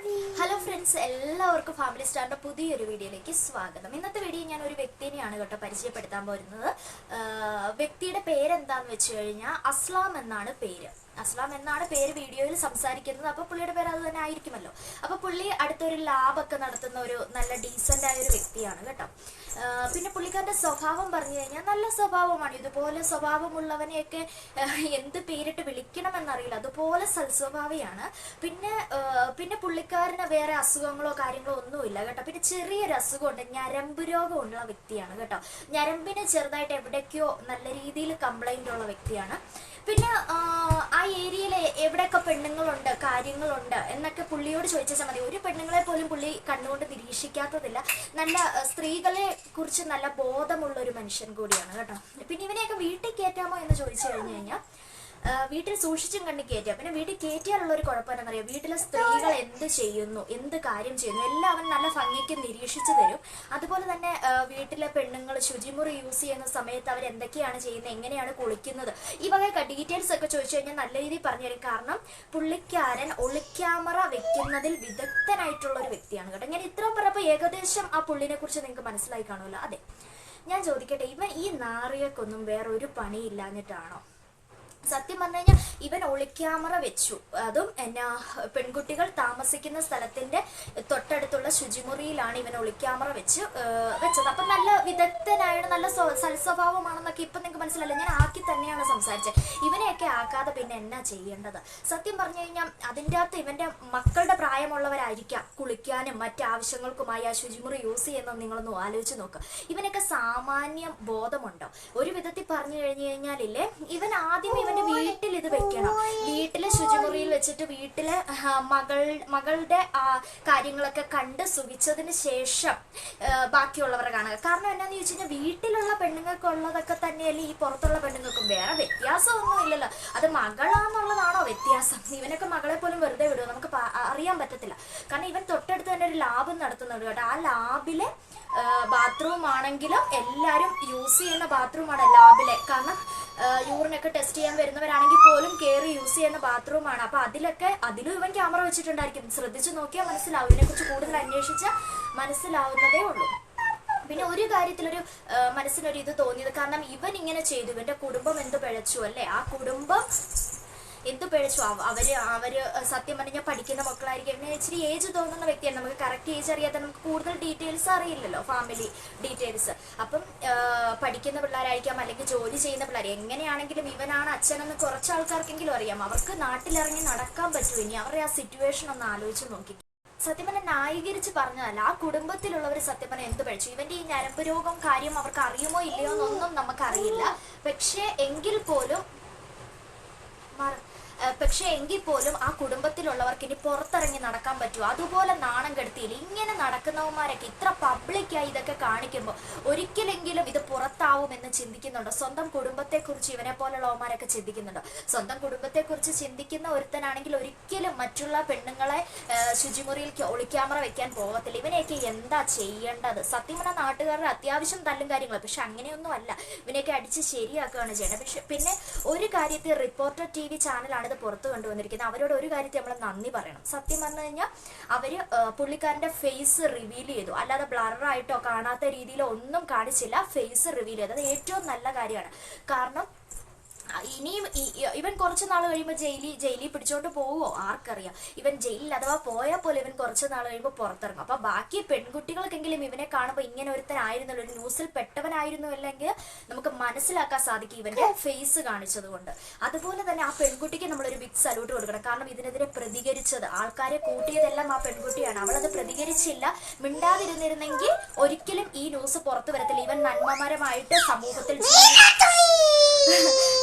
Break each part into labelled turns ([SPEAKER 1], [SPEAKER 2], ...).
[SPEAKER 1] Hello friends, എല്ലാവർക്കും family സ്റ്റാറിന്റെ പുതിയൊരു വീഡിയോയിലേക്ക് സ്വാഗതം. ഇന്നത്തെ വീഡിയോ ഞാൻ ഒരു വ്യക്തിനെയാണ് കേട്ടോ പരിചയപ്പെടുത്താൻ പോരുന്നത്. വ്യക്തിയുടെ പേരെന്താന്ന് വെച്ച് കഴിഞ്ഞാൽ അസ്ലാം എന്നാണ് പേര്. അസ്ലാം എന്നാണ് പേര് വീഡിയോയിൽ സംസാരിക്കുന്നത്. അപ്പോൾ പുള്ളിയുടെ പേര് അത് തന്നെ ആയിരിക്കുമല്ലോ. അപ്പോൾ പുള്ളി അടുത്തൊരു ലാബൊക്കെ നടത്തുന്ന ഒരു നല്ല ഡീസൻ്റ് ആയ ഒരു വ്യക്തിയാണ് കേട്ടോ. പിന്നെ പുള്ളിക്കാരൻ്റെ സ്വഭാവം പറഞ്ഞു കഴിഞ്ഞാൽ നല്ല സ്വഭാവമാണ്. ഇതുപോലെ സ്വഭാവമുള്ളവനെയൊക്കെ എന്ത് പേരിട്ട് വിളിക്കണമെന്നറിയില്ല, അതുപോലെ സൽസ്വഭാവിയാണ്. പിന്നെ പുള്ളിക്കാരന് വേറെ അസുഖങ്ങളോ കാര്യങ്ങളോ ഒന്നുമില്ല കേട്ടോ. പിന്നെ ചെറിയൊരു അസുഖമുണ്ട്, ഞരമ്പ് രോഗമുള്ള വ്യക്തിയാണ് കേട്ടോ. ഞരമ്പിന് ചെറുതായിട്ട് എവിടേക്കോ നല്ല രീതിയിൽ കംപ്ലൈൻ്റ് ഉള്ള വ്യക്തിയാണ്. പിന്നെ ആ ഏരിയയിൽ എവിടെയൊക്കെ പെണ്ണുങ്ങളുണ്ട് കാര്യങ്ങളുണ്ട് എന്നൊക്കെ പുള്ളിയോട് ചോദിച്ചാൽ മതി. ഒരു പെണ്ണുങ്ങളെ പോലും പുള്ളി കണ്ണുകൊണ്ട് നിരീക്ഷിക്കാത്തതില്ല. നല്ല സ്ത്രീകളെ കുറിച്ച് നല്ല ബോധമുള്ള ഒരു മനുഷ്യൻ കൂടിയാണ് കേട്ടോ. പിന്നെ ഇവനെയൊക്കെ വീട്ടിൽ കയറ്റാമോ എന്ന് ചോദിച്ചു കഴിഞ്ഞു കഴിഞ്ഞാൽ വീട്ടിൽ സൂക്ഷിച്ചും കണ്ണി കയറ്റുക. പിന്നെ വീട്ടിൽ കയറ്റിയാലുള്ള ഒരു കുഴപ്പം എന്താണെന്നറിയാം, വീട്ടിലെ സ്ത്രീകൾ എന്ത് ചെയ്യുന്നു, എന്ത് കാര്യം ചെയ്യുന്നു എല്ലാം അവൻ നല്ല ഭംഗിക്ക് നിരീക്ഷിച്ചു തരും. അതുപോലെ തന്നെ വീട്ടിലെ പെണ്ണുങ്ങൾ ശുചിമുറി യൂസ് ചെയ്യുന്ന സമയത്ത് അവർ എന്തൊക്കെയാണ് ചെയ്യുന്നത്, എങ്ങനെയാണ് കുളിക്കുന്നത്, ഈ വക ഡീറ്റെയിൽസ് ഒക്കെ ചോദിച്ചു കഴിഞ്ഞാൽ നല്ല രീതിയിൽ പറഞ്ഞു തരും. കാരണം പുള്ളിക്കാരൻ ഒളിക്യാമറ വെക്കുന്നതിൽ വിദഗ്ധനായിട്ടുള്ള ഒരു വ്യക്തിയാണ് കേട്ടോ. ഞാൻ ഇത്രയും പറഞ്ഞപ്പോൾ ഏകദേശം ആ പുള്ളിനെ കുറിച്ച് നിങ്ങൾക്ക് മനസ്സിലായി കാണുമല്ലോ. അതെ, ഞാൻ ചോദിക്കട്ടെ, ഇവൻ ഈ നാറികക്കൊന്നും വേറൊരു പണിയില്ലാഞ്ഞിട്ടാണോ? സത്യം പറഞ്ഞു കഴിഞ്ഞാൽ ഇവൻ ഒളിക്യാമറ വെച്ചു, അതും പെൺകുട്ടികൾ താമസിക്കുന്ന സ്ഥലത്തിന്റെ തൊട്ടടുത്തുള്ള ശുചിമുറിയിലാണ് ഇവൻ ഒളിക്യാമറ വെച്ചത്. അപ്പൊ നല്ല വിദഗ്ധനായാണ്, നല്ല സൽസ്വഭാവമാണെന്നൊക്കെ ഇപ്പൊ നിങ്ങൾക്ക് മനസ്സിലല്ല. ഞാൻ ആക്കി തന്നെയാണ് സംസാരിച്ചത്. ഇവനെയൊക്കെ ആക്കാതെ പിന്നെ എന്നാ ചെയ്യേണ്ടത്? സത്യം പറഞ്ഞു കഴിഞ്ഞാൽ അതിൻ്റെ അകത്ത് ഇവന്റെ മക്കളുടെ പ്രായമുള്ളവരായിരിക്കാം കുളിക്കാനും മറ്റാവശ്യങ്ങൾക്കുമായി ആ ശുചിമുറി യൂസ് ചെയ്യുന്നത്. നിങ്ങളൊന്ന് ആലോചിച്ച് നോക്കുക. ഇവനൊക്കെ സാമാന്യം ബോധമുണ്ടോ? ഒരു വിധത്തിൽ പറഞ്ഞു കഴിഞ്ഞു കഴിഞ്ഞാലില്ലേ, ഇവൻ ആദ്യം ഇവന്റെ വീട്ടിൽ ഇത് വെക്കണം. വീട്ടിലെ ശുചിമുറിയിൽ വെച്ചിട്ട് വീട്ടിലെ മകളുടെ കാര്യങ്ങളൊക്കെ കണ്ട് സുഖിച്ചതിന് ശേഷം ബാക്കിയുള്ളവരെ കാണുക. കാരണം എന്നാന്ന് ചോദിച്ചു കഴിഞ്ഞാൽ വീട്ടിലുള്ള പെണ്ണുങ്ങൾക്കുള്ളതൊക്കെ തന്നെയല്ലേ ഈ പുറത്തുള്ള പെണ്ണുങ്ങൾക്കും. വേറെ വ്യത്യാസമൊന്നും ഇല്ലല്ലോ. അത് മകളാന്നുള്ളതാണോ വ്യത്യാസം? ഇവനൊക്കെ മകളെ പോലും വെറുതെ വിടുമോ? നമുക്ക് അറിയാൻ പറ്റത്തില്ല. കാരണം ഇവൻ തൊട്ടടുത്ത് തന്നെ ഒരു ലാബ് നടത്തുന്നുണ്ട് കേട്ടോ. ആ ലാബിലെ ബാത്റൂം ആണെങ്കിലും എല്ലാവരും യൂസ് ചെയ്യുന്ന ബാത്റൂമാണ് ലാബിലെ. കാരണം യൂറിനൊക്കെ ടെസ്റ്റ് ചെയ്യാൻ വരുന്നവരാണെങ്കിൽ പോലും കയറി യൂസ് ചെയ്യുന്ന ബാത്റൂമാണ്. അപ്പൊ അതിലും ഇവൻ ക്യാമറ വെച്ചിട്ടുണ്ടായിരിക്കും. ശ്രദ്ധിച്ചു നോക്കിയാൽ മനസ്സിലാവും. ഇതിനെക്കുറിച്ച് കൂടുതൽ അന്വേഷിച്ചാൽ മനസ്സിലാവുന്നതേ ഉള്ളൂ. പിന്നെ ഒരു കാര്യത്തിലൊരു മനസ്സിനൊരു ഇത് തോന്നിയത്, കാരണം ഇവൻ ഇങ്ങനെ ചെയ്തു, ഇവന്റെ കുടുംബം എന്ത് പിഴച്ചു അല്ലേ? ആ കുടുംബം എന്ത് പിഴച്ചു? അവര് സത്യം പറഞ്ഞാൽ പഠിക്കുന്ന മക്കളായിരിക്കും. ഇച്ചിരി ഏജ് തോന്നുന്ന വ്യക്തിയാണ്. നമുക്ക് കറക്റ്റ് ഏജ് അറിയാതെ നമുക്ക് കൂടുതൽ ഡീറ്റെയിൽസ് അറിയില്ലല്ലോ, ഫാമിലി ഡീറ്റെയിൽസ്. അപ്പം പഠിക്കുന്ന പിള്ളേരായിരിക്കാം, അല്ലെങ്കിൽ ജോലി ചെയ്യുന്ന പിള്ളേർ. എങ്ങനെയാണെങ്കിലും ഇവനാണ് അച്ഛനെന്ന് കുറച്ച് ആൾക്കാർക്കെങ്കിലും അറിയാം. അവർക്ക് നാട്ടിലിറങ്ങി നടക്കാൻ പറ്റുമോ? ഇനി അവരുടെ ആ സിറ്റുവേഷൻ ഒന്ന് ആലോചിച്ച് നോക്കി. സത്യം പറഞ്ഞാൽ ന്യായീകരിച്ച് പറഞ്ഞതല്ല, ആ കുടുംബത്തിലുള്ളവർ സത്യം പറഞ്ഞാൽ എന്ത് പഠിച്ചു. ഇവന്റെ ഈ ഞരമ്പ് രോഗം കാര്യം അവർക്ക് അറിയുമോ ഇല്ലയോ എന്നൊന്നും നമുക്കറിയില്ല. പക്ഷേ എങ്കിൽ പോലും ആ കുടുംബത്തിലുള്ളവർക്ക് ഇനി പുറത്തിറങ്ങി നടക്കാൻ പറ്റുമോ? അതുപോലെ നാണം കെടുത്തിയില്ല. ഇങ്ങനെ നടക്കുന്നവന്മാരൊക്കെ ഇത്ര പബ്ലിക്കായി ഇതൊക്കെ കാണിക്കുമ്പോൾ ഒരിക്കലെങ്കിലും ഇത് പുറത്താവുമെന്ന് ചിന്തിക്കുന്നുണ്ടോ? സ്വന്തം കുടുംബത്തെക്കുറിച്ച് ഇവനെ പോലുള്ളവന്മാരൊക്കെ ചിന്തിക്കുന്നുണ്ടോ? സ്വന്തം കുടുംബത്തെക്കുറിച്ച് ചിന്തിക്കുന്ന ഒരുത്തനാണെങ്കിൽ ഒരിക്കലും മറ്റുള്ള പെണ്ണുങ്ങളെ ശുചിമുറിയിൽ ഒളിക്യാമറ വെക്കാൻ പോകത്തില്ല. ഇവനെയൊക്കെ എന്താ ചെയ്യേണ്ടത്? സത്യം പറഞ്ഞാൽ നാട്ടുകാരുടെ അത്യാവശ്യം തല്ലും കാര്യങ്ങൾ, പക്ഷെ അങ്ങനെയൊന്നും അല്ല. ഇവനെയൊക്കെ അടിച്ച് ശരിയാക്കുകയാണ് ചെയ്യേണ്ടത്. പക്ഷെ പിന്നെ ഒരു കാര്യത്തിൽ റിപ്പോർട്ടർ TV ചാനലാണ് ഇത് പുറത്തു കൊണ്ടുവന്നിരിക്കുന്നത്. അവരോട് ഒരു കാര്യത്തിൽ നമ്മൾ നന്ദി പറയണം. സത്യം പറഞ്ഞു കഴിഞ്ഞാൽ അവര് പുള്ളിക്കാരന്റെ ഫേസ് റിവീൽ ചെയ്തു, അല്ലാതെ ബ്ലറായിട്ടോ കാണാത്ത രീതിയിലോ ഒന്നും കാണിച്ചില്ല. ഫേസ് റിവീൽ ചെയ്തു, അത് ഏറ്റവും നല്ല കാര്യമാണ്. കാരണം ഇനിയും ഇവൻ കുറച്ച് നാൾ കഴിയുമ്പോൾ ജയിലിൽ പിടിച്ചോണ്ട് പോവോ ആർക്കറിയാം. ഇവൻ ജയിലിൽ അഥവാ പോയാൽ പോലെ ഇവൻ കുറച്ച് നാൾ കഴിയുമ്പോൾ പുറത്തിറങ്ങും. അപ്പൊ ബാക്കി പെൺകുട്ടികൾക്കെങ്കിലും ഇവനെ കാണുമ്പോൾ ഇങ്ങനെ ഒരുത്തനായിരുന്നല്ലോ, ഒരു ന്യൂസിൽ പെട്ടവനായിരുന്നു അല്ലെങ്കിൽ നമുക്ക് മനസ്സിലാക്കാൻ സാധിക്കും ഇവന്റെ ഫേസ് കാണിച്ചത് കൊണ്ട്. അതുപോലെ തന്നെ ആ പെൺകുട്ടിക്ക് നമ്മളൊരു ബിഗ് സല്യൂട്ട് കൊടുക്കണം. കാരണം ഇതിനെതിരെ പ്രതികരിച്ചത്, ആൾക്കാരെ കൂട്ടിയതെല്ലാം ആ പെൺകുട്ടിയാണ്. അവളത് പ്രതികരിച്ചില്ല. മിണ്ടാതിരുന്നിരുന്നെങ്കിൽ ഒരിക്കലും ഈ ന്യൂസ് പുറത്തു വരത്തില്ല. ഇവൻ നന്മമരമായിട്ട് സമൂഹത്തിൽ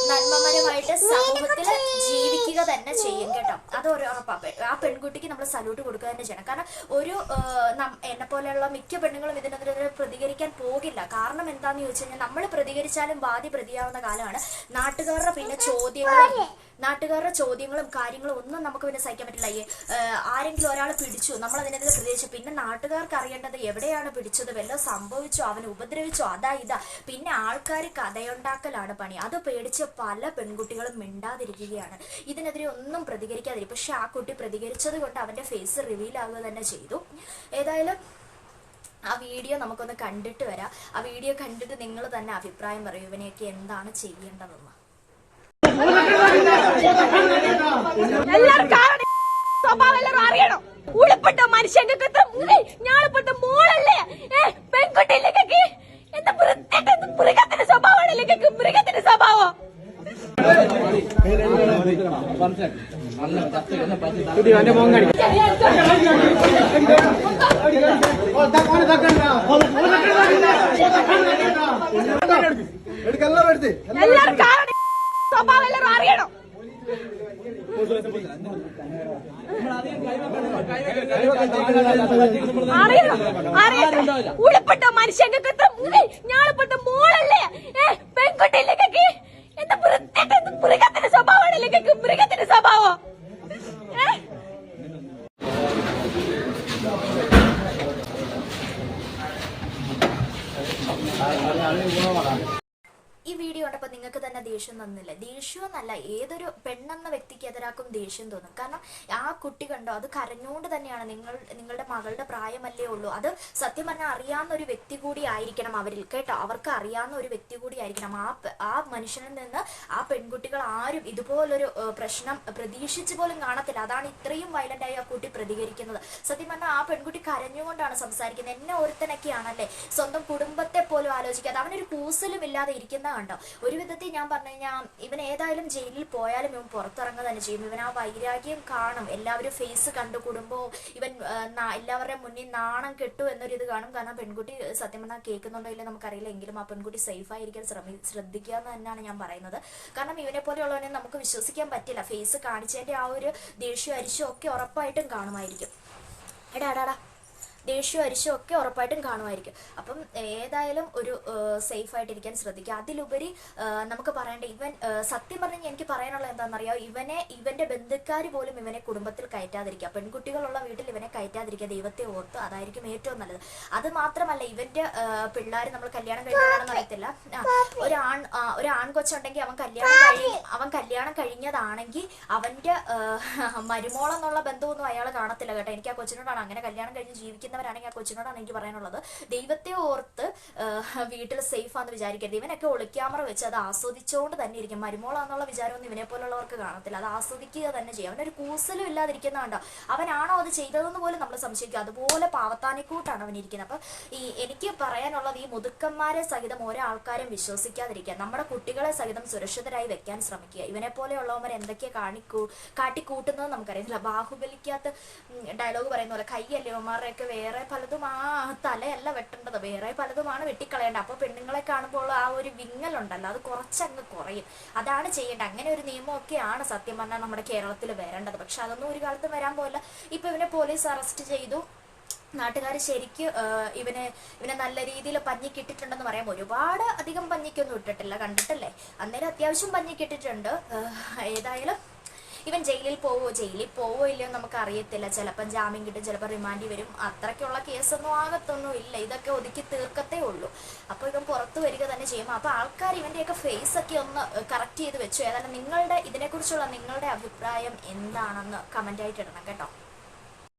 [SPEAKER 1] ജീവിക്കുക തന്നെ ചെയ്യും കേട്ടോ. അത് ഉറപ്പാണ്. ആ പെൺകുട്ടിക്ക് നമ്മൾ സല്യൂട്ട് കൊടുക്കുക തന്നെ ചെയ്യണം. കാരണം എന്നെ പോലെയുള്ള മിക്ക പെണ്ണുങ്ങളും ഇതിനെതിരെ പ്രതികരിക്കാൻ പോകില്ല. കാരണം എന്താന്ന് ചോദിച്ചു കഴിഞ്ഞാൽ നമ്മൾ പ്രതികരിച്ചാലും വാദി പ്രതിയാവുന്ന കാലമാണ്. നാട്ടുകാരുടെ ചോദ്യങ്ങളും കാര്യങ്ങളും ഒന്നും നമുക്ക് പിന്നെ സഹിക്കാൻ പറ്റില്ല. ആരെങ്കിലും ഒരാൾ പിടിച്ചു, നമ്മൾ അതിനെതിരെ പ്രതികരിച്ചു, പിന്നെ നാട്ടുകാർക്ക് അറിയേണ്ടത് എവിടെയാണ് പിടിച്ചത്, വല്ലതും സംഭവിച്ചോ, അവനെ ഉപദ്രവിച്ചോ, അതാ ഇതാ. പിന്നെ ആൾക്കാർ കഥയുണ്ടാക്കലാണ് പണി. അത് പേടിച്ച് പല പെൺകുട്ടികളും മിണ്ടാതിരിക്കുകയാണ്, ഇതിനെതിരെ ഒന്നും പ്രതികരിക്കാതിരിക്കും. പക്ഷെ ആ കുട്ടി പ്രതികരിച്ചത് കൊണ്ട് അവൻ്റെ ഫേസ് റിവീൽ ആവുക തന്നെ ചെയ്തു. ഏതായാലും ആ വീഡിയോ നമുക്കൊന്ന് കണ്ടിട്ട് വരാം. ആ വീഡിയോ കണ്ടിട്ട് നിങ്ങൾ തന്നെ അഭിപ്രായം പറയൂ, ഇവനെയൊക്കെ എന്താണ് ചെയ്യേണ്ടതെന്ന്.
[SPEAKER 2] ഉൾപ്പെട്ട മനുഷ്യങ്ങൾക്ക് ഞാളിപ്പെട്ട മോളല്ലേ പെൺകുട്ടിയിലേക്ക് എന്താ മൃഗത്തിന്റെ സ്വഭാവമാണല്ലേ, മൃഗത്തിന്റെ സ്വഭാവം. എല്ലാവർക്കും സ്വഭാവം എല്ലാവരും അറിയണം. ഉൾപ്പെട്ട മനുഷ്യങ്ങൾക്ക് ഞാളിപ്പെട്ട മോളല്ലേ പെൺകുട്ടിയിലേക്ക് എന്താ മൃഗത്തിന്റെ സ്വഭാവമാണല്ലേ, മൃഗത്തിന്റെ സ്വഭാവം.
[SPEAKER 1] ഈ വീഡിയോ കണ്ടപ്പോൾ നിങ്ങൾക്ക് തന്നെ ദേഷ്യം തന്നില്ല? ദേഷ്യമെന്നല്ല, ഏതൊരു പെണ്ണെന്ന വ്യക്തിക്ക് എതിരാക്കും ദേഷ്യം തോന്നും. കാരണം ആ കുട്ടി കണ്ടോ, അത് കരഞ്ഞുകൊണ്ട് തന്നെയാണ്. നിങ്ങളുടെ മകളുടെ പ്രായമല്ലേ ഉള്ളൂ, അത് സത്യം പറഞ്ഞാൽ അറിയാവുന്ന ഒരു വ്യക്തി കൂടി ആയിരിക്കണം അവരിൽ കേട്ടോ, അവർക്ക് അറിയാവുന്ന ഒരു വ്യക്തി കൂടി ആയിരിക്കണം. ആ മനുഷ്യനിൽ നിന്ന് ആ പെൺകുട്ടികൾ ആരും ഇതുപോലൊരു പ്രശ്നം പ്രതീക്ഷിച്ച് പോലും കാണത്തില്ല. അതാണ് ഇത്രയും വയലൻ്റായി ആ കുട്ടി പ്രതികരിക്കുന്നത്. സത്യം പറഞ്ഞാൽ ആ പെൺകുട്ടി കരഞ്ഞുകൊണ്ടാണ് സംസാരിക്കുന്നത്. എന്നെ ഒരുത്തനൊക്കെയാണല്ലേ, സ്വന്തം കുടുംബത്തെ പോലും ആലോചിക്കാതെ അവനൊരു കൂസലും ഇല്ലാതെ ഇരിക്കുന്ന കണ്ടോ. ഒരു വിധത്തിൽ ഞാൻ പറഞ്ഞു കഴിഞ്ഞാൽ ഇവൻ ഏതായാലും ജയിലിൽ പോയാലും ഇവൻ പുറത്തിറങ്ങുക തന്നെ ചെയ്യും. ഇവൻ ആ വൈരാഗ്യം കാണും, എല്ലാവരും ഫേസ് കണ്ടു കുടുംബവും ഇവൻ എല്ലാവരുടെയും മുന്നിൽ നാണം കെട്ടു എന്നൊരിത് കാണും. കാരണം പെൺകുട്ടി സത്യം പറഞ്ഞാൽ കേൾക്കുന്നുണ്ടോ ഇല്ല നമുക്കറിയില്ല, എങ്കിലും ആ പെൺകുട്ടി സേഫായിരിക്കാൻ ശ്രദ്ധിക്കുക എന്ന് തന്നെയാണ് ഞാൻ പറയുന്നത്. കാരണം ഇവനെ പോലെയുള്ളവനെ നമുക്ക് വിശ്വസിക്കാൻ പറ്റില്ല. ഫേസ് കാണിച്ചതിൻ്റെ ആ ഒരു ദേഷ്യം അരിശം ഒക്കെ ഉറപ്പായിട്ടും കാണുമായിരിക്കും. എടാ ദേഷ്യം അരിശം ഒക്കെ ഉറപ്പായിട്ടും കാണുമായിരിക്കും. അപ്പം ഏതായാലും ഒരു സേഫായിട്ടിരിക്കാൻ ശ്രദ്ധിക്കുക. അതിലുപരി നമുക്ക് പറയേണ്ട ഇവൻ സത്യം പറഞ്ഞാൽ എനിക്ക് പറയാനുള്ളത് എന്താണെന്നറിയാം, ഇവൻ്റെ ബന്ധുക്കാർ പോലും ഇവനെ കുടുംബത്തിൽ കയറ്റാതിരിക്കുക, പെൺകുട്ടികളുള്ള വീട്ടിൽ ഇവനെ കയറ്റാതിരിക്കുക, ദൈവത്തെ ഓർത്ത് അതായിരിക്കും ഏറ്റവും നല്ലത്. അത് മാത്രമല്ല ഇവൻ്റെ പിള്ളേർ നമ്മൾ കല്യാണം കഴിഞ്ഞാണെന്ന് അറിയത്തില്ല, ഒരു ആൺകൊച്ചുണ്ടെങ്കിൽ അവൻ കല്യാണം കഴിഞ്ഞതാണെങ്കിൽ അവൻ്റെ മരുമോളെന്നുള്ള ബന്ധമൊന്നും അയാൾ കാണത്തില്ല കേട്ടോ. എനിക്ക് ആ കൊച്ചിനോടാണ്, അങ്ങനെ കല്യാണം കഴിഞ്ഞ് ജീവിക്കുന്നവരാണെങ്കിൽ ആ കൊച്ചിനോടാണ് എനിക്ക് പറയാനുള്ളത്, ദൈവത്തെ ഓർത്ത് വീട്ടിൽ സേഫാന്ന് വിചാരിക്കരുത്. ഇവനൊക്കെ ഒളിക്യാമറ വെച്ച് അത് ആസ്വദിച്ചുകൊണ്ട് തന്നെ ഇരിക്കും. മരുമോളാന്നുള്ള വിചാരമൊന്നും ഇവനെ പോലുള്ളവർക്ക് കാണത്തില്ല, അത് ആസ്വദിക്കുക തന്നെ ചെയ്യും. അവനൊരു കൂസലും ഇല്ലാതിരിക്കുന്നതുകൊണ്ടോ, അവനാണോ അത് ചെയ്തതെന്ന് പോലും നമ്മൾ സംശയിക്കും. അതുപോലെ പാവത്താനിക്കൂട്ടാണ് അവനിരിക്കുന്നത്. അപ്പം എനിക്ക് പറയാനുള്ളത്, ഈ മുതുക്കന്മാരെ സഹിതം ഓരോ ആൾക്കാരും വിശ്വസിക്കാതിരിക്കുക, നമ്മുടെ കുട്ടികളെ സഹിതം സുരക്ഷിതരായി വെക്കാൻ ശ്രമിക്കുക. ഇവനെ പോലെയുള്ളവന്മാർ എന്തൊക്കെയാ കാട്ടിക്കൂട്ടുന്നത് നമുക്കറിയത്തില്ല. ബാഹുബലിക്കകത്ത് ഡയലോഗ് പറയുന്ന പോലെ കൈയല്ലേ അവന്മാരുടെയൊക്കെ വേറെ പലതും, ആ തലയല്ല വെട്ടേണ്ടത്, വേറെ പലതുമാണ് വെട്ടിക്കളയേണ്ടത്. അപ്പോൾ പെണ്ണുങ്ങളെ കാണുമ്പോൾ ആ ഒരു വിങ്ങലുണ്ടല്ലോ, അത് കുറച്ചങ്ങ് കുറയും. അതാണ് ചെയ്യേണ്ടത്. അങ്ങനെ ഒരു നിയമമൊക്കെയാണ് സത്യം പറഞ്ഞാൽ നമ്മുടെ കേരളത്തിൽ വരേണ്ടത്. പക്ഷെ അതൊന്നും ഒരു കാലത്തും വരാൻ പോയില്ല. ഇപ്പം ഇവനെ പോലീസ് അറസ്റ്റ് ചെയ്തു, നാട്ടുകാർ ശരിക്ക് ഇവനെ നല്ല രീതിയിൽ പഞ്ഞിക്കിട്ടിട്ടുണ്ടെന്ന് പറയാം. ഒരുപാട് അധികം പഞ്ഞിക്കൊന്നും ഇട്ടിട്ടില്ല, കണ്ടിട്ടല്ലേ, അന്നേരം അത്യാവശ്യം പഞ്ഞിക്കിട്ടിട്ടുണ്ട്. ഏതായാലും ഇവൻ ജയിലിൽ പോവോ ഇല്ലയോ നമുക്ക് അറിയത്തില്ല. ചിലപ്പം ജാമ്യം കിട്ടും, ചിലപ്പോൾ റിമാൻഡ് വരും. അത്രയ്ക്കുള്ള കേസൊന്നും ആകത്തൊന്നും ഇല്ല, ഇതൊക്കെ ഒതുക്കി തീർക്കത്തേ ഉള്ളൂ. അപ്പോൾ ഇവൻ പുറത്തു വരിക തന്നെ ചെയ്യും. അപ്പോൾ ആൾക്കാർ ഇവൻ്റെയൊക്കെ ഫേസൊക്കെ ഒന്ന് കറക്റ്റ് ചെയ്ത് വെച്ചു. ഏതായാലും ഇതിനെക്കുറിച്ചുള്ള നിങ്ങളുടെ അഭിപ്രായം എന്താണെന്ന് കമൻ്റായിട്ട് ഇടണം കേട്ടോ.